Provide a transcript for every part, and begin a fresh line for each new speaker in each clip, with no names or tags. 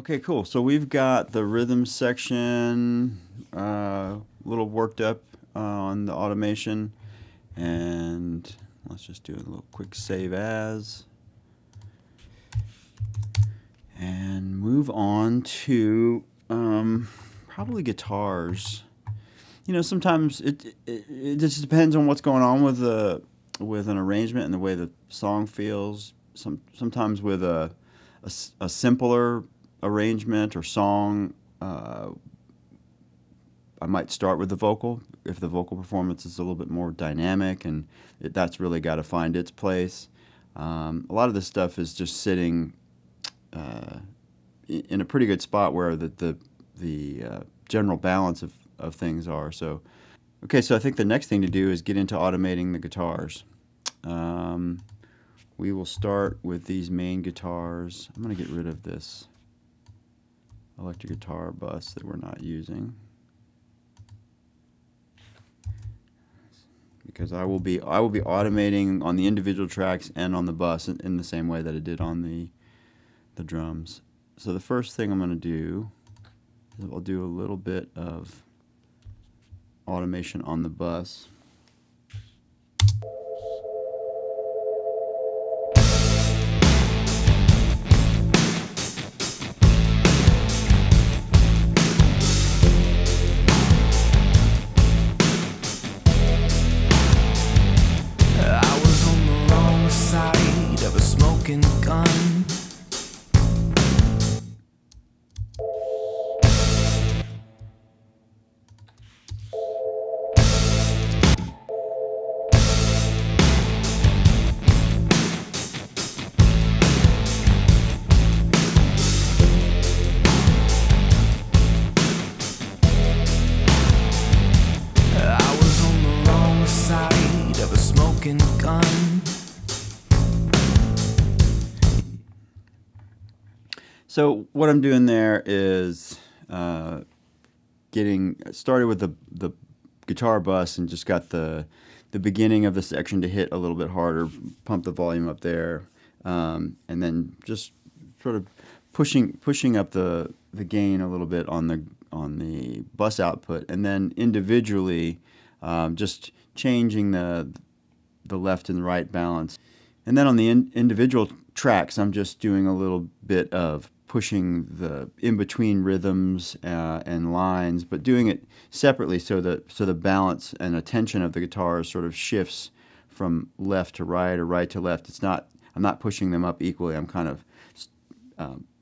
Okay, cool. So we've got the rhythm section a little worked up on the automation. And let's just do a little quick save as. And move on to probably guitars. You know, sometimes it just depends on what's going on with an arrangement and the way the song feels. Sometimes with a simpler arrangement or song, I might start with the vocal if the vocal performance is a little bit more dynamic, and that's really got to find its place. A lot of this stuff is just sitting in a pretty good spot where the general balance of things are. So, okay, so I think the next thing to do is get into automating the guitars. We will start with these main guitars. I'm going to get rid of this electric guitar bus that we're not using, because I will be automating on the individual tracks and on the bus in the same way that I did on the drums. So the first thing I'm going to do is I'll do a little bit of automation on the bus.
I was on the wrong side of a smoking gun. Gun.
So what I'm doing there is getting started with the guitar bus and just got the beginning of the section to hit a little bit harder, pump the volume up there, and then just sort of pushing up the gain a little bit on the bus output, and then individually just changing the left and the right balance. And then on the individual tracks, I'm just doing a little bit of pushing the in-between rhythms and lines, but doing it separately so the balance and attention of the guitar sort of shifts from left to right or right to left. I'm not pushing them up equally. I'm kind of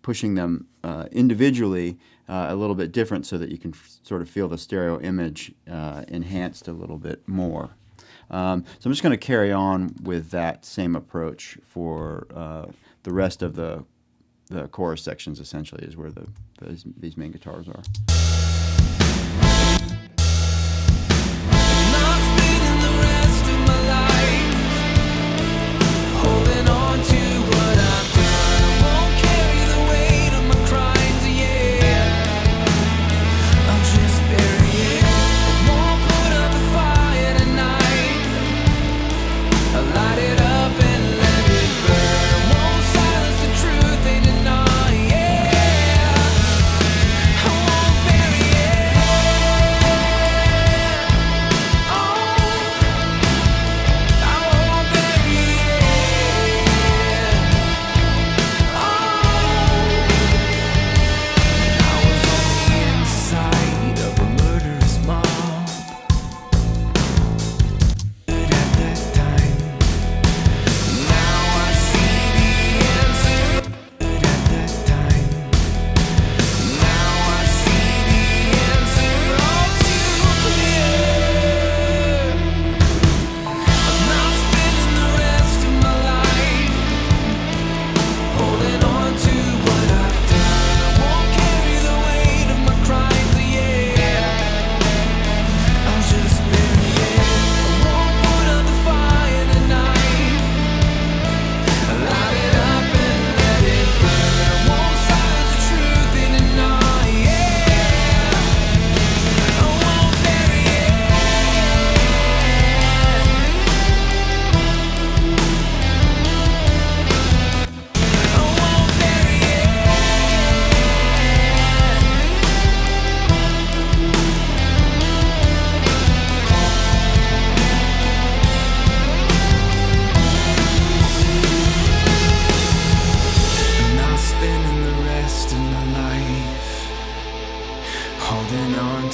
pushing them individually a little bit different so that you can sort of feel the stereo image enhanced a little bit more. So I'm just going to carry on with that same approach for the rest of the chorus sections. Essentially, is where these main guitars are.
Yeah.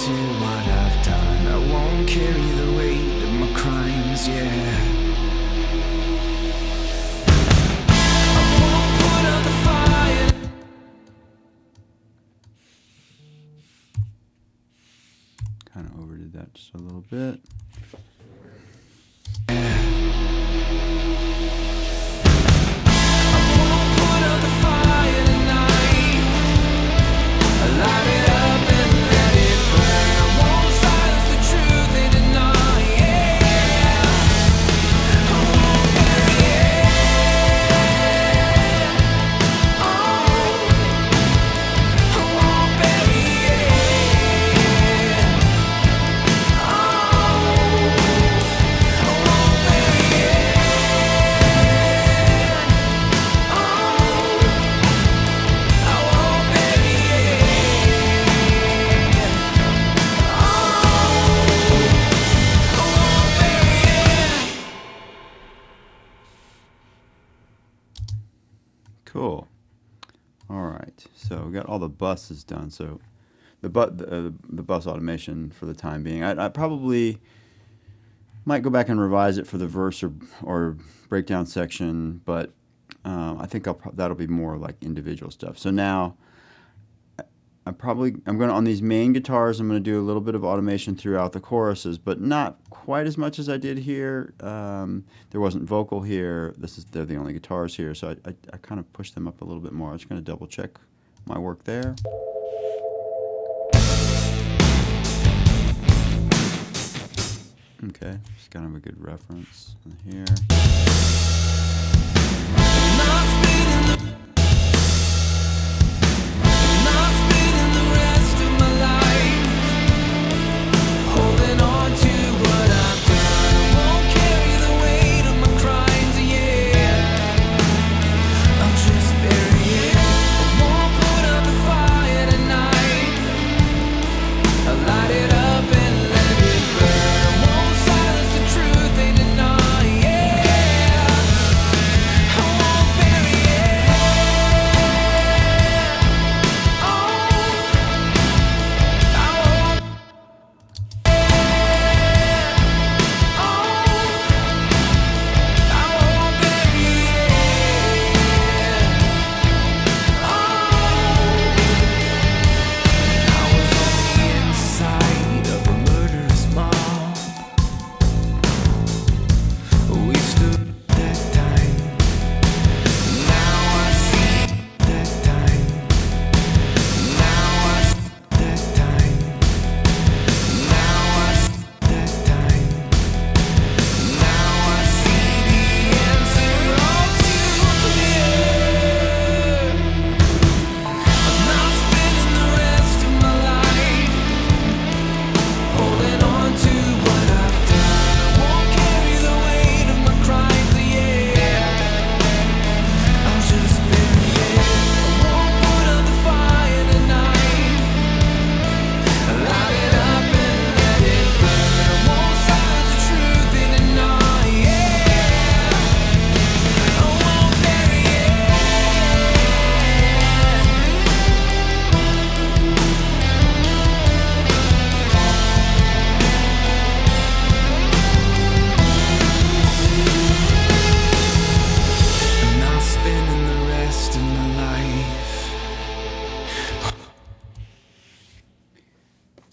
to what I've done. I won't carry the weight of my crimes, yeah. I won't put out the fire.
Kind of overdid that just a little bit. Cool. All right. So we got all the buses done. So the bus automation for the time being. I probably might go back and revise it for the verse or breakdown section, but I think that'll be more like individual stuff. So now I'm going to, on these main guitars, I'm going to do a little bit of automation throughout the choruses, but not quite as much as I did here. There wasn't vocal here. They're the only guitars here, so I kind of pushed them up a little bit more. I'm just going to double check my work there. Okay, just kind of a good reference in here.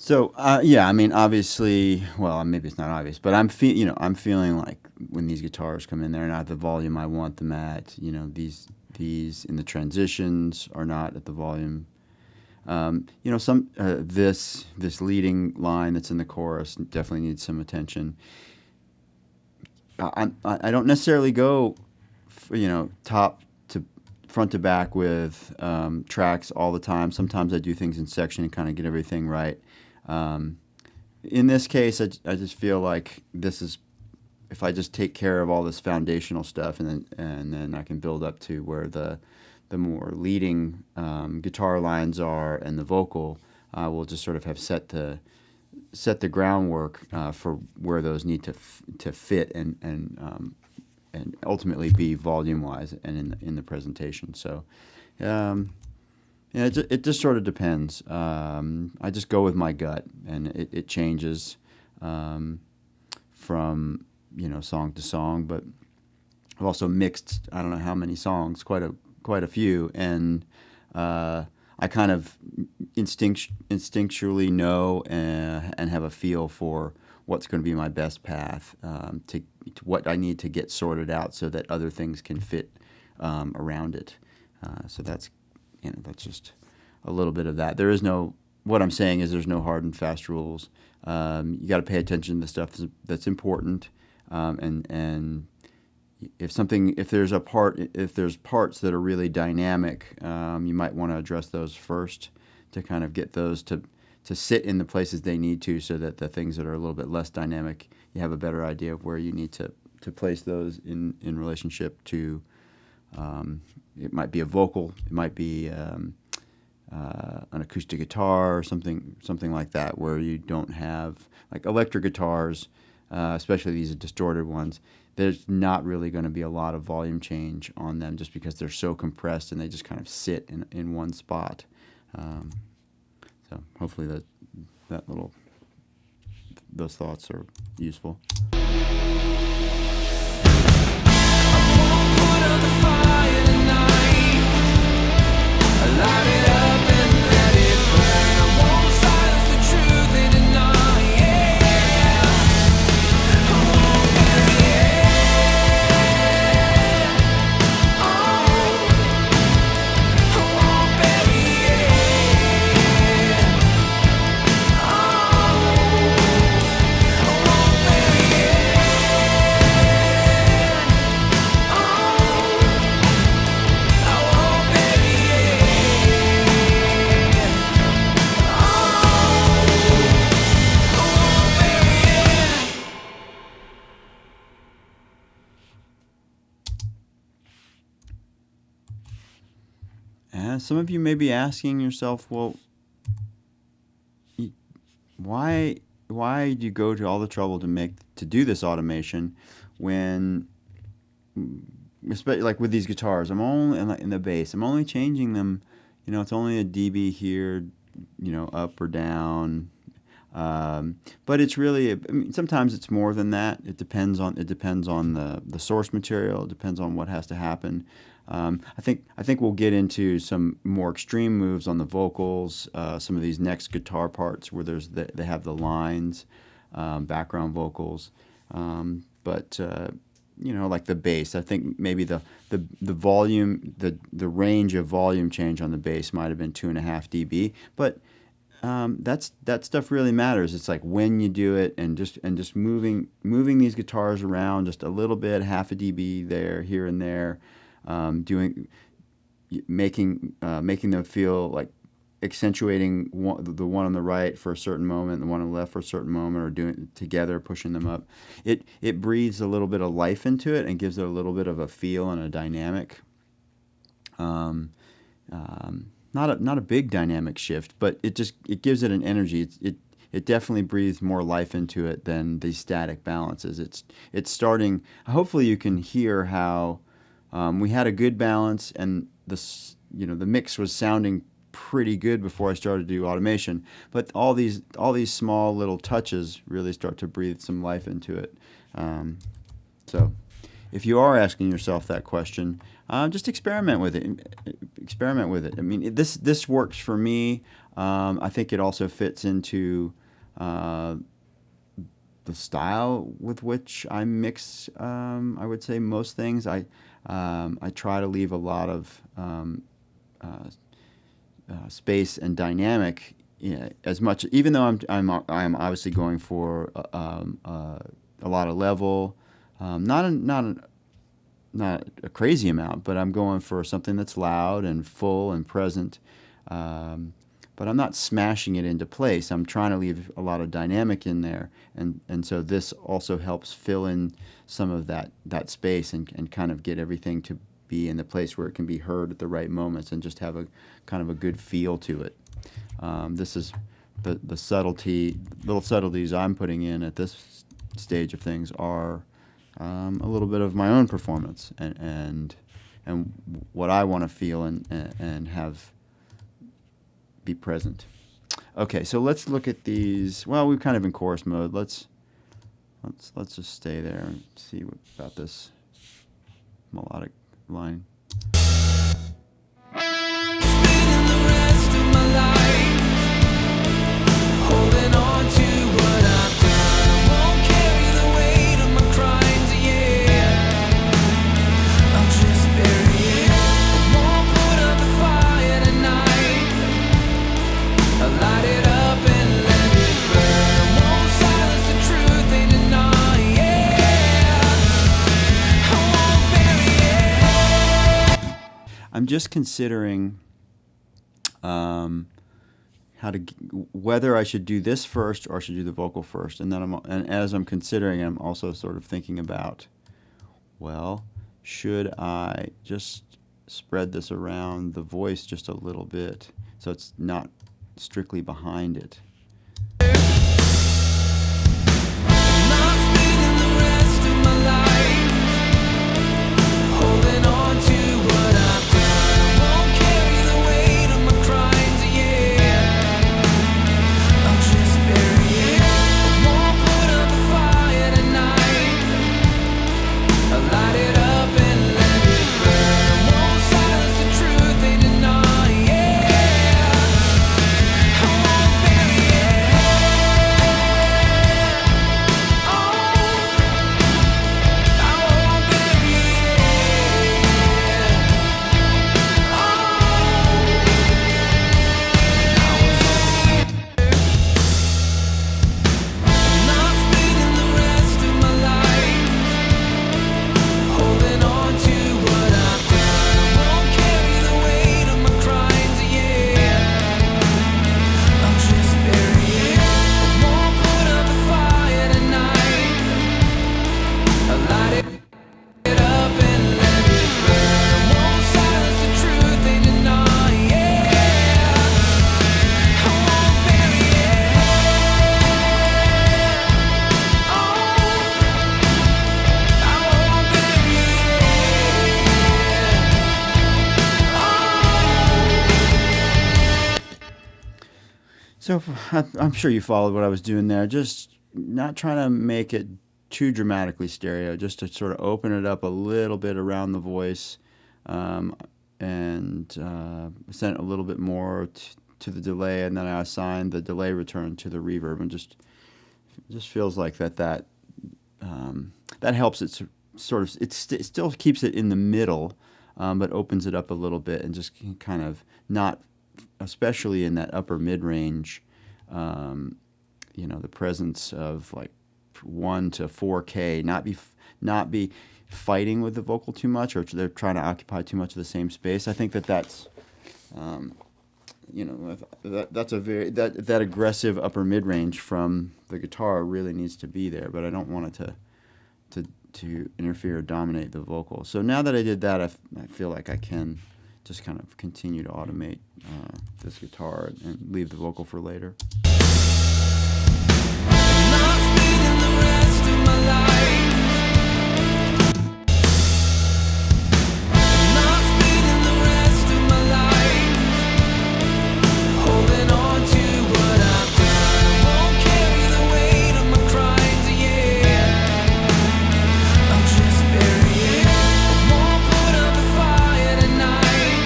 So yeah, I mean, obviously, well, maybe it's not obvious, but I'm feeling like when these guitars come in, they're not the volume I want them at. These in the transitions are not at the volume. This leading line that's in the chorus definitely needs some attention. I don't necessarily go, top to front to back with tracks all the time. Sometimes I do things in section and kind of get everything right. In this case, I just feel like this is, if I just take care of all this foundational stuff, and then I can build up to where the more leading guitar lines are, and the vocal will just sort of have set the groundwork for where those need to fit and ultimately be volume wise and in the presentation. So Yeah, it just sort of depends. I just go with my gut, and it changes from song to song. But I've also mixed I don't know how many songs, quite a few, and I kind of instinctually know and have a feel for what's going to be my best path to what I need to get sorted out so that other things can fit around it. So that's just a little bit of that. There is no what I'm saying is there's no hard and fast rules. You got to pay attention to the stuff that's important, and if there's parts that are really dynamic, you might want to address those first to kind of get those to sit in the places they need to, so that the things that are a little bit less dynamic, you have a better idea of where you need to place those in relationship to. It might be a vocal, it might be an acoustic guitar or something like that, where you don't have like electric guitars, especially these distorted ones. There's not really going to be a lot of volume change on them just because they're so compressed and they just kind of sit in one spot. So hopefully those thoughts are useful. Some of you may be asking yourself, well, why do you go to all the trouble to do this automation when, especially like with these guitars, I'm only in the bass, I'm only changing them, it's only a dB here, up or down. But it's really, I mean, sometimes it's more than that. It depends on the source material. It depends on what has to happen. I think we'll get into some more extreme moves on the vocals. Some of these next guitar parts where they have the lines, background vocals. But like the bass, I think maybe the volume, the range of volume change on the bass might have been 2.5 dB, but that stuff really matters. It's like when you do it, and just moving these guitars around just a little bit, half a dB there, here and there, making them feel like accentuating the one on the right for a certain moment, the one on the left for a certain moment, or doing it together, pushing them up. It breathes a little bit of life into it and gives it a little bit of a feel and a dynamic. Not a big dynamic shift, but it gives it an energy. It definitely breathes more life into it than these static balances. It's starting. Hopefully, you can hear how we had a good balance, and the mix was sounding pretty good before I started to do automation. But all these small little touches really start to breathe some life into it. So, if you are asking yourself that question, just experiment with it. Experiment with it. I mean, this works for me. I think it also fits into the style with which I mix. I would say most things. I try to leave a lot of space and dynamic, as much. Even though I'm obviously going for a lot of level, not a crazy amount, but I'm going for something that's loud and full and present. But I'm not smashing it into place. I'm trying to leave a lot of dynamic in there, and so this also helps fill in some of that space and kind of get everything to be in the place where it can be heard at the right moments and just have a kind of a good feel to it. This is the little subtleties I'm putting in at this stage of things are a little bit of my own performance and what I want to feel and have be present. Okay, so let's look at these. Well, we're kind of in chorus mode. Let's just stay there and see what about this melodic line.
Spending the rest of my life holding on to what I've done. Won't carry the weight of my crimes, yeah. I'll just bury it. I won't put up the fire tonight. I'll light it up and let it burn. Won't silence the truth they deny, yeah. I won't bury it.
I'm just considering whether I should do this first or I should do the vocal first, and then as I'm considering, I'm also sort of thinking about, well, should I just spread this around the voice just a little bit so it's not strictly behind it.
Not spending the rest of my life holding on to what I've done. Won't carry the weight of my crimes, yeah. I'll just bury it. I won't put up the fire tonight. I'll light it up and let it burn. Won't silence the truth they deny, yeah. I won't bury it. Oh, I won't bury not spending the rest of my life holding on to what I've done. Won't carry the weight of my crimes, yeah. I'll just bury it. I won't put up the fire tonight. I'll light it up and let it burn. Won't silence the truth they deny, yeah. I won't bury it. Oh, I won't bury
So I'm sure you followed what I was doing there. Just not trying to make it too dramatically stereo, just to sort of open it up a little bit around the voice, and send it a little bit more to the delay, and then I assign the delay return to the reverb, and just feels like that helps it sort of. It still keeps it in the middle, but opens it up a little bit and just kind of not, especially in that upper mid range, the presence of like 1 to 4K, not be fighting with the vocal too much, or they're trying to occupy too much of the same space. I think that's that's a very that aggressive upper mid range from the guitar really needs to be there, but I don't want it to interfere or dominate the vocal. So now that I did that, I feel like I can just kind of continue to automate this guitar and leave the vocal for later.
not spending the rest of my life not spending the rest of my life holding on to what I've done. Won't carry the weight of my crimes, yeah. I'll just bury it. I won't put up the fire tonight.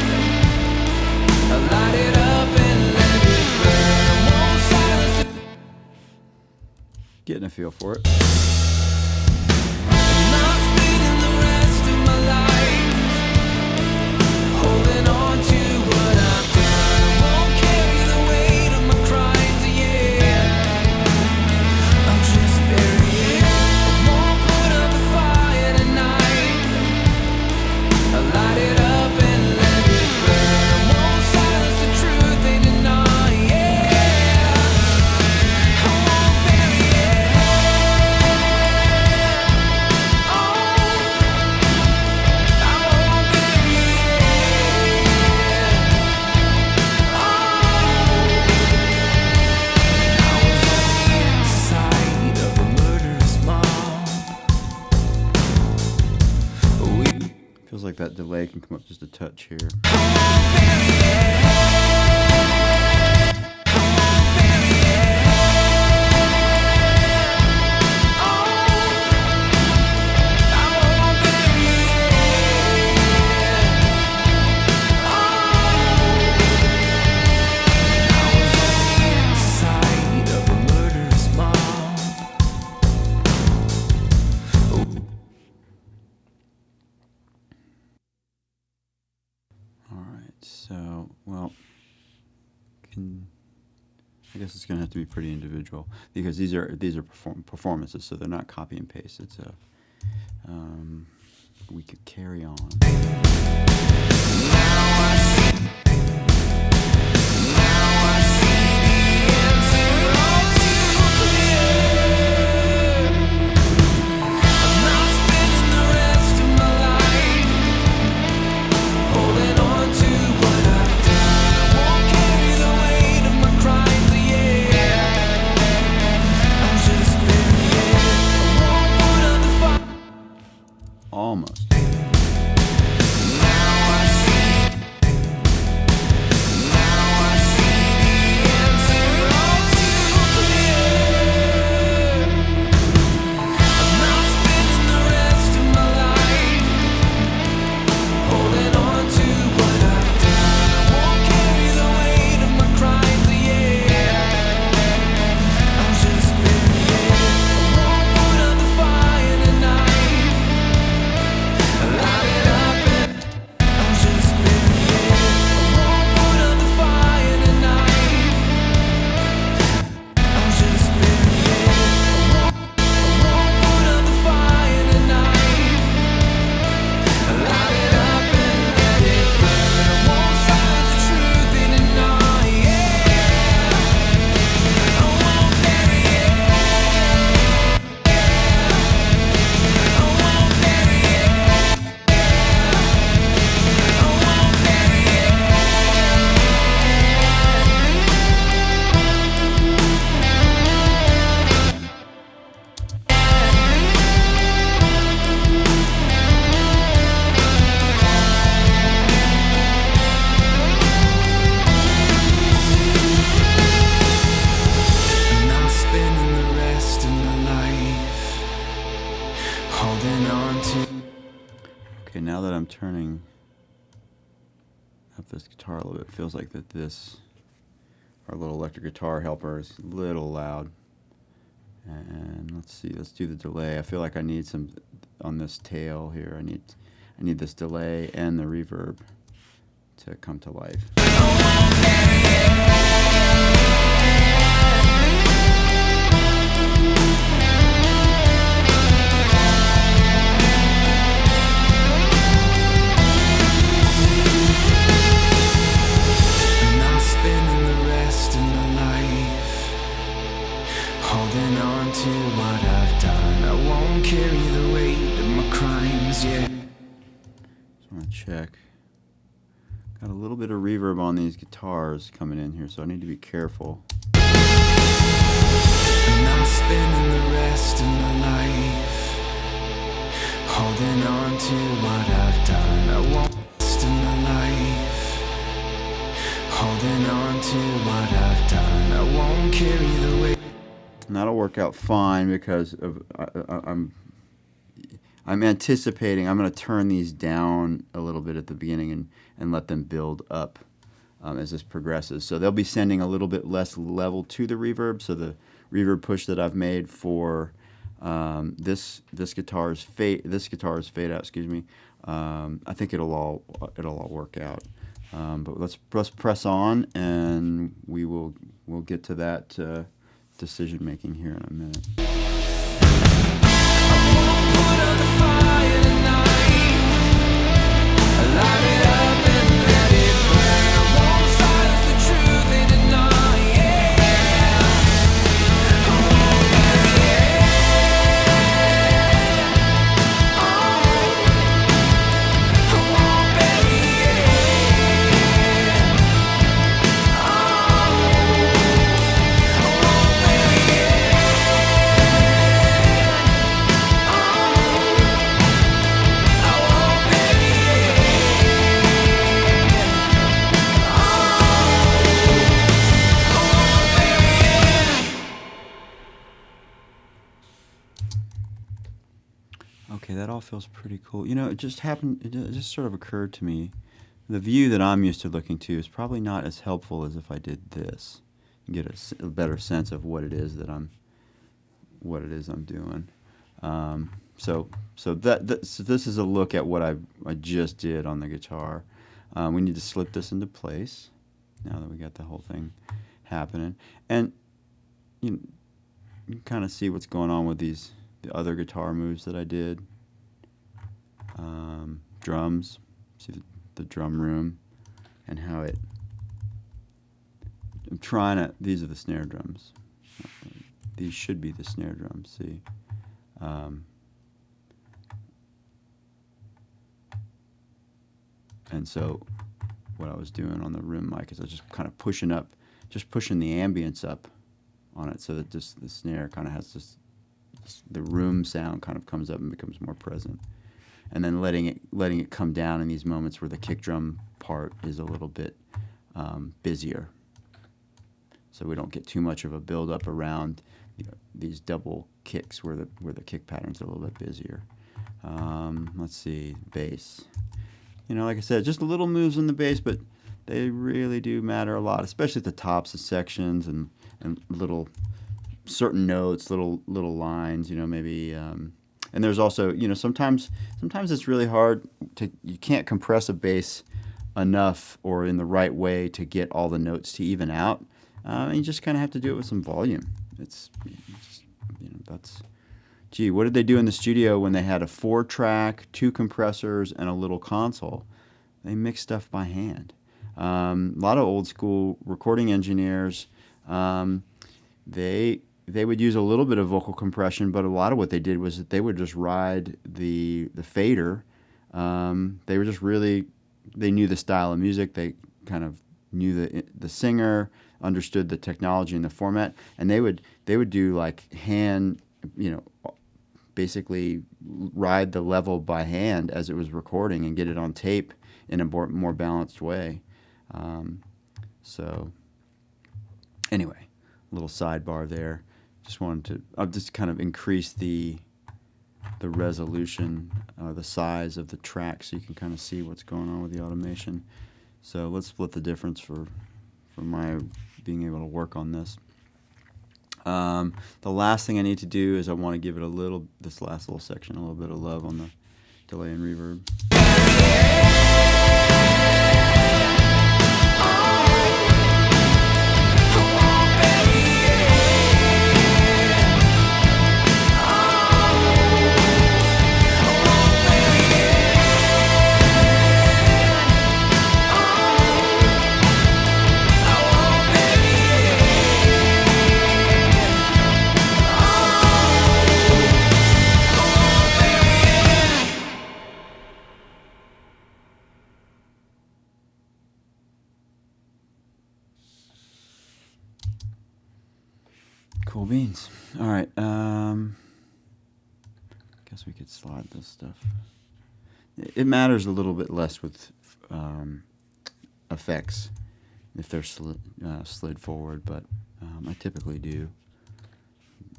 I'll light it up and let it burn. Won't silence the
Getting a feel for it.
not spending the rest of my life holding on to what I've done. Won't carry the weight of my crimes, yeah. I'll just bury it. I won't put up the fire tonight. I'll light it up and let it burn. Won't silence the truth they deny, yeah. I won't bury it. Oh, I won't bury it. Oh, I was inside of a murderous mob. We
Feels like that delay can come up just a touch here.
I won't bury it.
I guess it's gonna have to be pretty individual because these are performances, so they're not copy and paste. It's a we could carry on. Almost. Okay, now that I'm turning up this guitar a little bit, it feels like that our little electric guitar helper is a little loud. And let's see, let's do the delay. I feel like I need some on this tail here. I need this delay and the reverb to come to life.
Holding on to what I've done, I won't carry the weight of my crimes, yeah.
Just want to check. Got a little bit of reverb on these guitars coming in here, so I need to be careful.
I'm not spending the rest of my life holding on to what I've done. I won't rest in my life holding on to what I've done. I won't carry the weight.
And that'll work out fine because of I'm anticipating I'm going to turn these down a little bit at the beginning and let them build up as this progresses. So they'll be sending a little bit less level to the reverb. So the reverb push that I've made for this guitar's fade out. Excuse me. I think it'll all work out. But let's press on, and we'll get to that decision making here in a minute. Okay, that all feels pretty cool. You know, it just sort of occurred to me, the view that I'm used to looking to is probably not as helpful as if I did this and get a better sense of what it is I'm doing. So this is a look at what I just did on the guitar. We need to slip this into place now that we got the whole thing happening. And you can kind of see what's going on with the other guitar moves that I did. Drums, see the drum room and how I'm trying to, these are the snare drums. These should be the snare drums, see. And so what I was doing on the room mic is I was just kind of pushing the ambience up on it so that just the snare kind of has the room sound kind of comes up and becomes more present. And then letting it come down in these moments where the kick drum part is a little bit busier. So we don't get too much of a build up around these double kicks where the kick pattern's a little bit busier. Let's see, bass. Like I said, just little moves in the bass, but they really do matter a lot, especially at the tops of sections and little certain notes, little lines, maybe. And there's also, sometimes it's really hard you can't compress a bass enough or in the right way to get all the notes to even out. And you just kind of have to do it with some volume. What did they do in the studio when they had a 4-track, 2 compressors, and a little console? They mixed stuff by hand. A lot of old school recording engineers, they would use a little bit of vocal compression, but a lot of what they did was that they would just ride the fader. They were just they knew the style of music. They kind of knew the singer, understood the technology and the format, and they would do like hand, basically ride the level by hand as it was recording and get it on tape in a more balanced way. So anyway, a little sidebar there. I'll just kind of increase the resolution, the size of the track so you can kind of see what's going on with the automation. So let's split the difference for my being able to work on this. The last thing I need to do is I want to give it this last little section, a little bit of love on the delay and reverb. Cool beans. All right. Guess we could slide this stuff. It matters a little bit less with effects if they're slid forward, but I typically do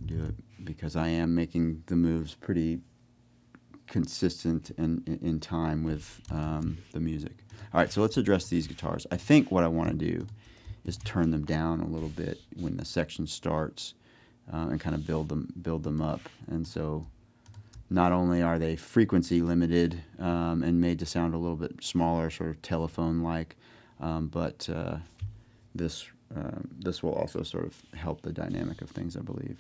it because I am making the moves pretty consistent and in time with the music. All right, so let's address these guitars. I think what I want to do is turn them down a little bit when the section starts and kind of build them up. And so not only are they frequency limited and made to sound a little bit smaller, sort of telephone-like, but this will also sort of help the dynamic of things, I believe.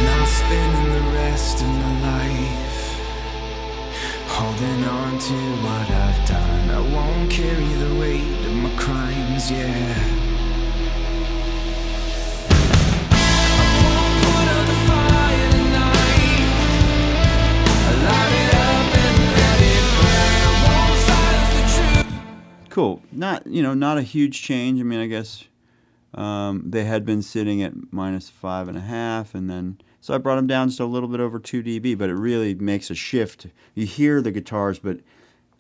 Not spending the rest of my life holding on to what I've done. I won't carry the weight of my crimes, yeah. I won't put out the fire tonight. I light it up and let it burn. I won't silence the truth.
Cool. Not a huge change. I mean, I guess they had been sitting at -5.5, and then so I brought them down just a little bit over 2 dB. But it really makes a shift. You hear the guitars, but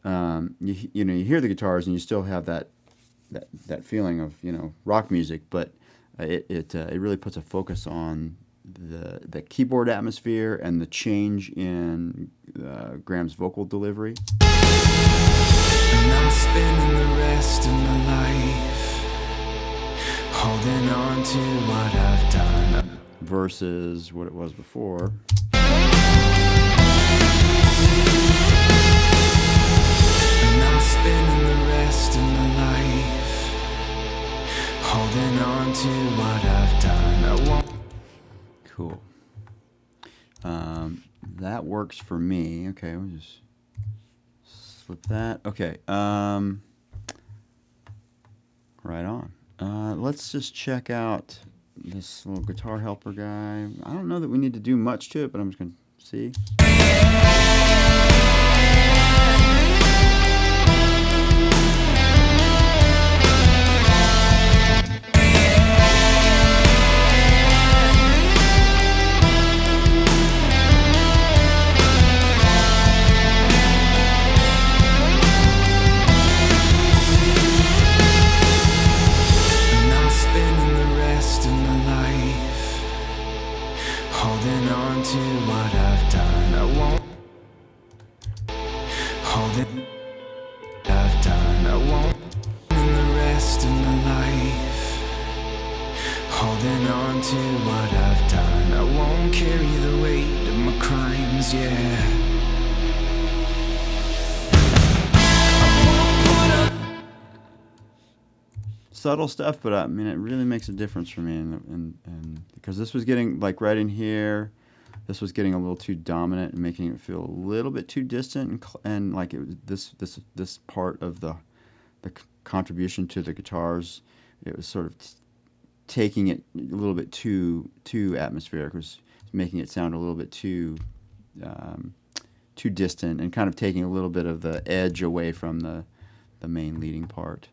you hear the guitars, and you still have that feeling of rock music. But it really puts a focus on the keyboard atmosphere and the change in Graham's vocal delivery.
I'm not spending the rest of my life holding on to what I've done.
Versus what it was before. Cool. That works for me. Okay, we'll just slip that. Okay. Right on. Let's just check out this little guitar helper guy. I don't know that we need to do much to it, but I'm just going to see.
Not spending the rest of my life holding on to what I've done. I won't hold it. I've done. I won't spend the rest of my life holding on to what I've done. I won't carry the weight of my crimes. Yeah.
Subtle stuff, but I mean, it really makes a difference for me. And because this was getting, like, right in here, this was getting a little too dominant and making it feel a little bit too distant, and like it was this part of the contribution to the guitars, it was sort of taking it a little bit too atmospheric. It was making it sound a little bit too distant, and kind of taking a little bit of the edge away from the main leading part.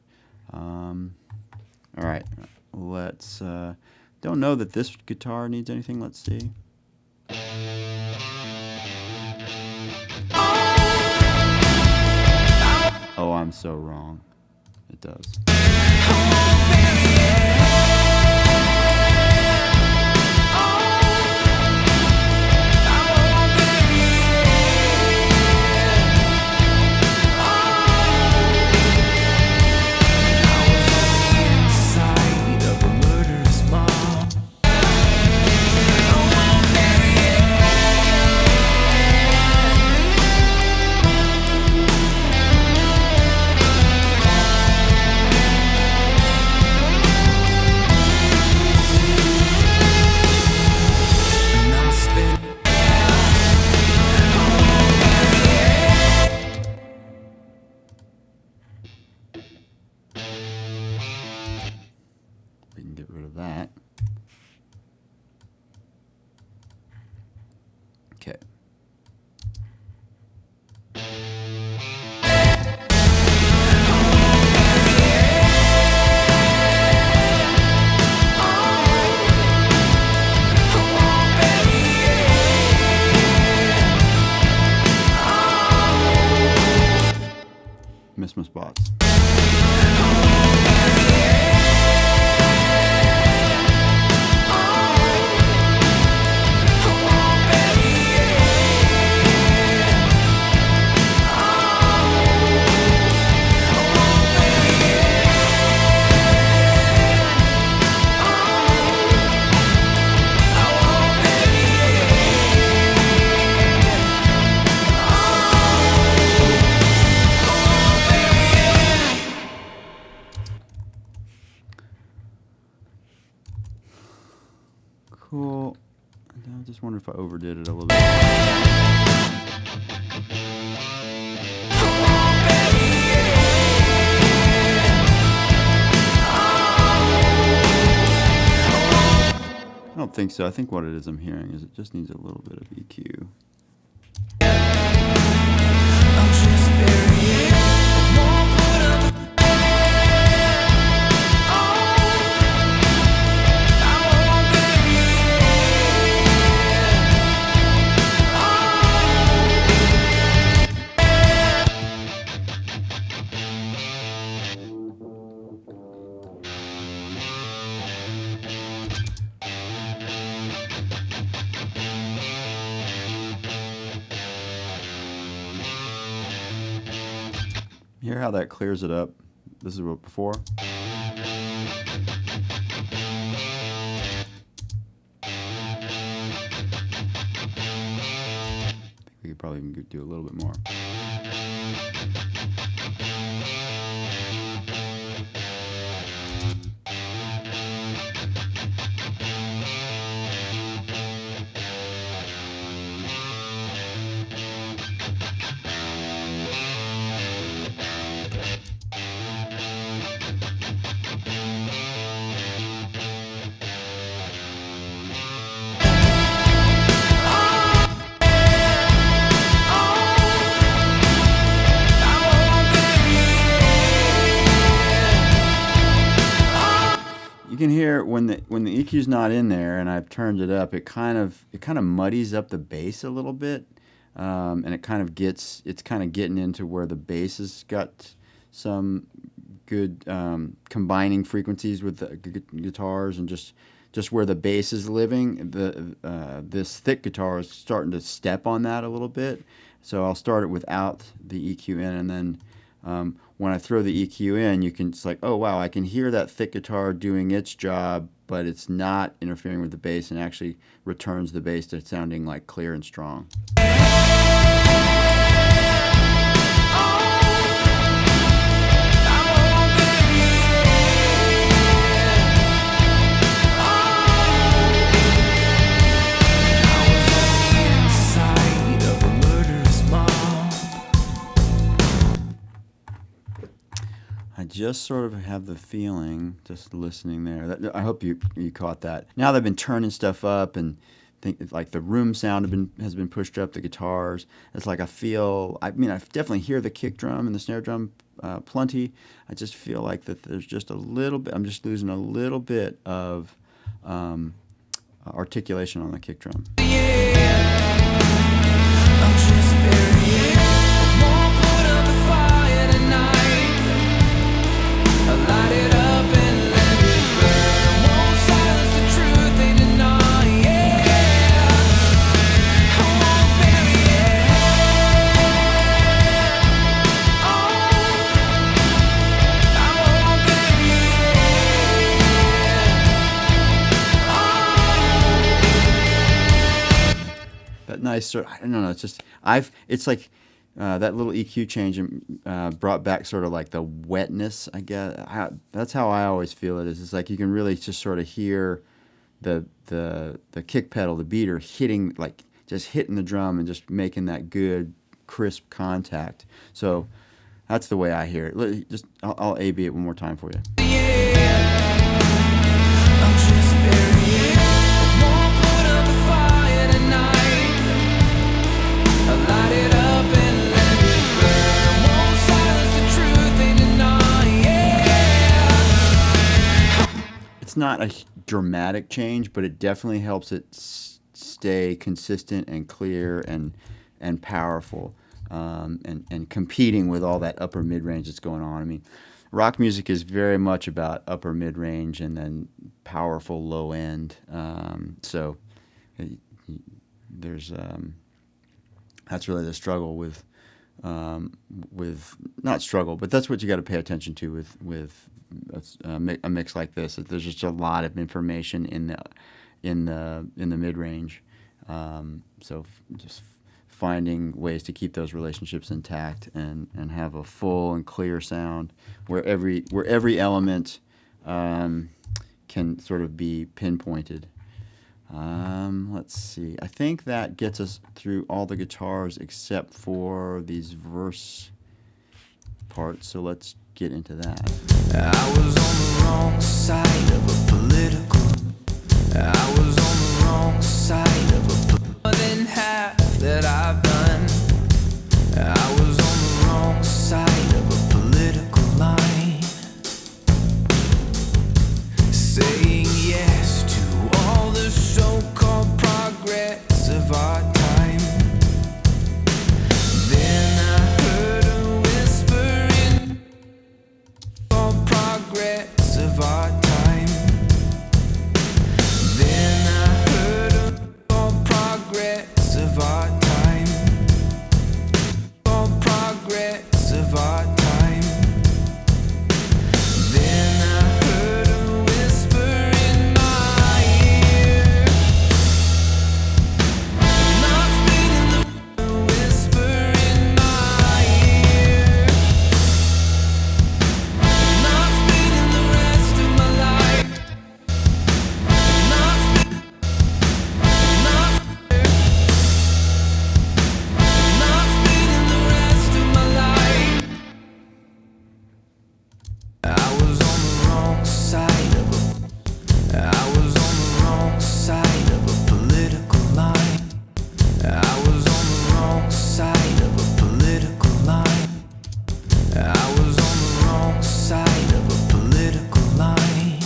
All right, let's. Don't know that this guitar needs anything. Let's see. Oh, I'm so wrong. It does. We can get rid of that. Okay. Miss my spots. Cool. I just wonder if I overdid it a little bit. I don't think so. I think what it is I'm hearing is it just needs a little bit of EQ. Hear how that clears it up? This is what before. I think we could probably even do a little bit more. when the EQ's not in there and I've turned it up, it kind of muddies up the bass a little bit, and it's kind of getting into where the bass has got some good combining frequencies with the guitars, and just where the bass is living. This thick guitar is starting to step on that a little bit, so I'll start it without the EQ in, and then when I throw the EQ in, it's like, oh wow, I can hear that thick guitar doing its job, but it's not interfering with the bass and actually returns the bass to sounding like clear and strong. I just sort of have the feeling, just listening there, that I hope you caught that. Now they've been turning stuff up, and think like the room sound has been pushed up, the guitars. It's like I definitely hear the kick drum and the snare drum plenty. I just feel like that there's just a little bit. I'm just losing a little bit of articulation on the kick drum. Nice, I don't know. It's like that little EQ change brought back sort of like the wetness. I guess that's how I always feel it. It's like you can really just sort of hear the kick pedal, the beater hitting the drum and just making that good crisp contact. So that's the way I hear it. I'll A/B it one more time for you. It's not a dramatic change, but it definitely helps it stay consistent and clear and powerful, and competing with all that upper mid-range that's going on. I mean, rock music is very much about upper mid-range and then powerful low end. So there's that's really the struggle with not struggle, but that's what you got to pay attention to with a mix like this. There's just a lot of information in the mid range, so just finding ways to keep those relationships intact and have a full and clear sound where every element can sort of be pinpointed. Let's see. I think that gets us through all the guitars except for these verse parts. So let's get into that.
I was on the wrong side of a political. I was on the wrong side of a more than half that I've done. I was on the wrong side of a political line, saying yes to all the so-called progress of our time. Then I heard a whisper in all progress of our time. Then I heard all progress of our time. All progress of our time. Then I heard a whisper in my ear. And I've been in the whisper in my ear. And I've been in the rest of my life. And I've been in the rest of my life. I was on the wrong side of I was on the wrong side of a political line. I was on the wrong side of a political line. I was on the wrong side of a political line.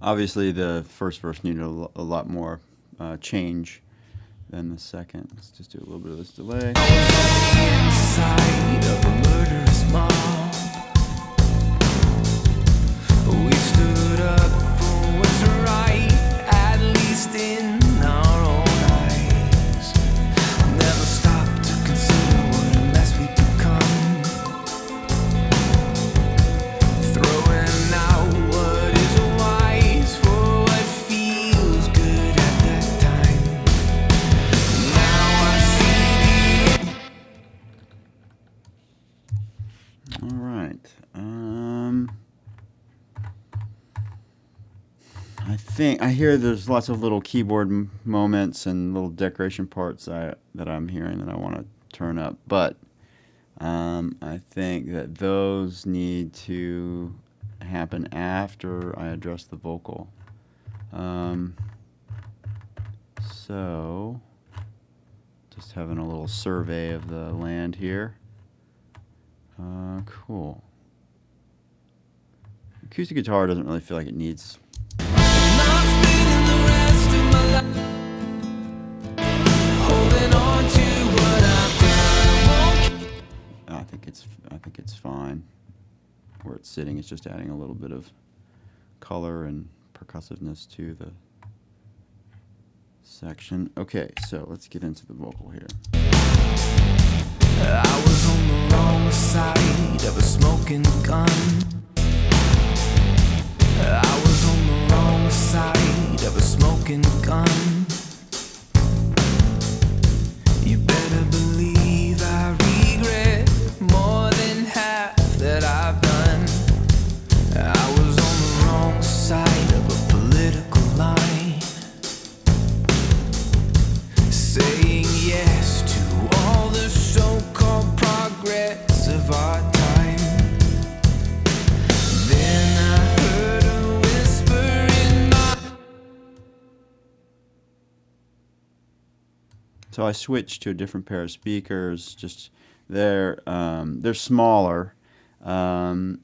Obviously, the first verse needed a lot more change than the second. Let's just do a little bit of this delay.
Inside of a murderous mob, we stood up for what's right, at least in our own eyes. Never stopped to consider what a mess we'd become, throwing out what is wise for what feels good at that time. Now I see the
All right. I hear there's lots of little keyboard moments and little decoration parts that I'm hearing that I want to turn up, but I think that those need to happen after I address the vocal. So, just having a little survey of the land here. Cool. Acoustic guitar doesn't really feel like it needs.
not spending the rest of my life holding on to what I've done.
I think it's fine. Where it's sitting, it's just adding a little bit of color and percussiveness to the section. Okay, so let's get into the vocal here.
I was on the wrong side of a smoking gun. I was on the wrong side of a smoking gun. You better believe I regret more than half that I've done. I was on the wrong side of a political line, saying yes to all the so-called progress of our time. Then I heard a whisper in my...
So I switched to a different pair of speakers. Just they're smaller, and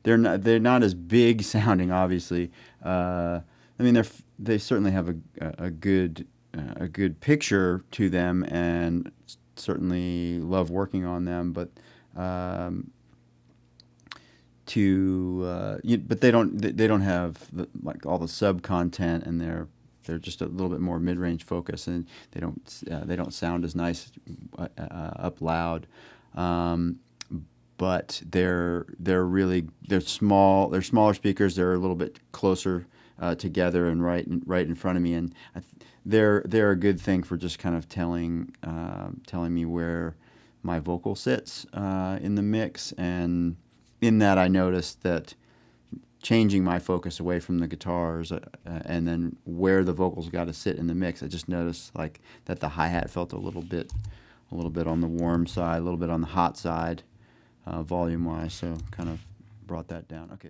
they're not as big sounding. Obviously, I mean they certainly have a good picture to them, and certainly love working on them. But but they don't have like all the sub content, and they're just a little bit more mid-range focus, and they don't sound as nice up loud. But they're small. They're smaller speakers. They're a little bit closer together and right in front of me, and they're a good thing for just kind of telling me where my vocal sits in the mix. And in that, I noticed that changing my focus away from the guitars and then where the vocals got to sit in the mix, I just noticed like that the hi-hat felt a little bit on the warm side, a little bit on the hot side, volume-wise. So kind of brought that down. Okay.